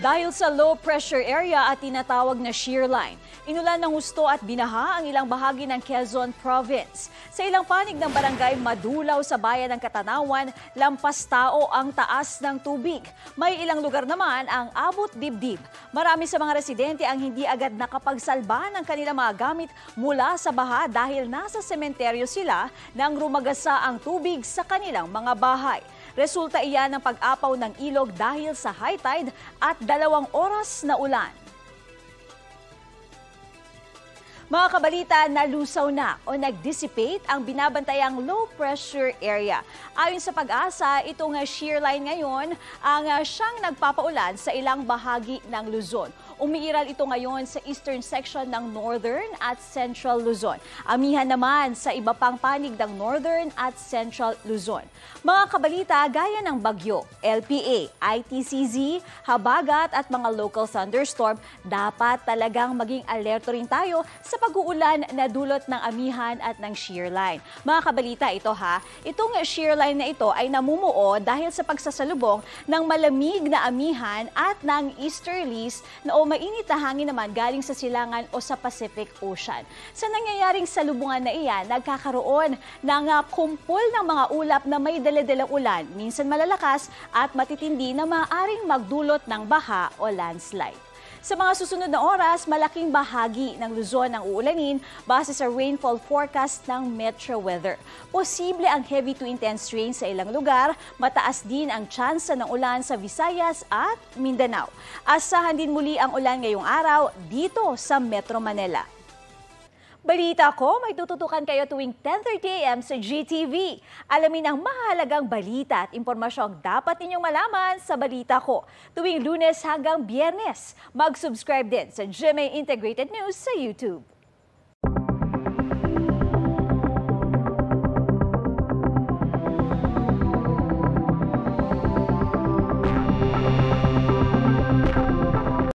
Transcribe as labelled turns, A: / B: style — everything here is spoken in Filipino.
A: Dahil sa low pressure area at tinatawag na shear line, inulan ng husto at binaha ang ilang bahagi ng Quezon Province. Sa ilang panig ng barangay Madulaw sa bayan ng Katanawan, lampas tao ang taas ng tubig. May ilang lugar naman ang abot dibdib. Marami sa mga residente ang hindi agad nakapagsalba ng kanilang mga gamit mula sa baha dahil nasa sementeryo sila nang rumagasa ang tubig sa kanilang mga bahay. Resulta iyan ng pag-apaw ng ilog dahil sa high tide at 2 oras na ulan. Mga kabalita, nalusaw na o nag-dissipate ang binabantayang low pressure area. Ayon sa Pag-asa, itong shear line ngayon ang siyang nagpapaulan sa ilang bahagi ng Luzon. Umiiral ito ngayon sa eastern section ng Northern at Central Luzon. Amihan naman sa iba pang panig ng Northern at Central Luzon. Mga kabalita, gaya ng bagyo, LPA, ITCZ, habagat at mga local thunderstorm, dapat talagang maging alerto rin tayo sa pag-uulan na dulot ng amihan at ng shear line. Mga kabalita, itong shear line na ito ay namumuo dahil sa pagsasalubong ng malamig na amihan at ng easterlies na mainit na hangin naman galing sa silangan o sa Pacific Ocean. Sa nangyayaring salubungan na iyan, nagkakaroon ng kumpol ng mga ulap na may dala-dalang ulan, minsan malalakas at matitindi na maaaring magdulot ng baha o landslide. Sa mga susunod na oras, malaking bahagi ng Luzon ang uulanin base sa rainfall forecast ng Metro Weather. Posible ang heavy to intense rain sa ilang lugar, mataas din ang tsansa ng ulan sa Visayas at Mindanao. Asahan din muli ang ulan ngayong araw dito sa Metro Manila. Balita ko, may tututukan kayo tuwing 10:30 a.m. sa GTV. Alamin ang mahalagang balita at impormasyong dapat ninyong malaman sa Balita Ko. Tuwing Lunes hanggang Biyernes, mag-subscribe din sa GMA Integrated News sa YouTube.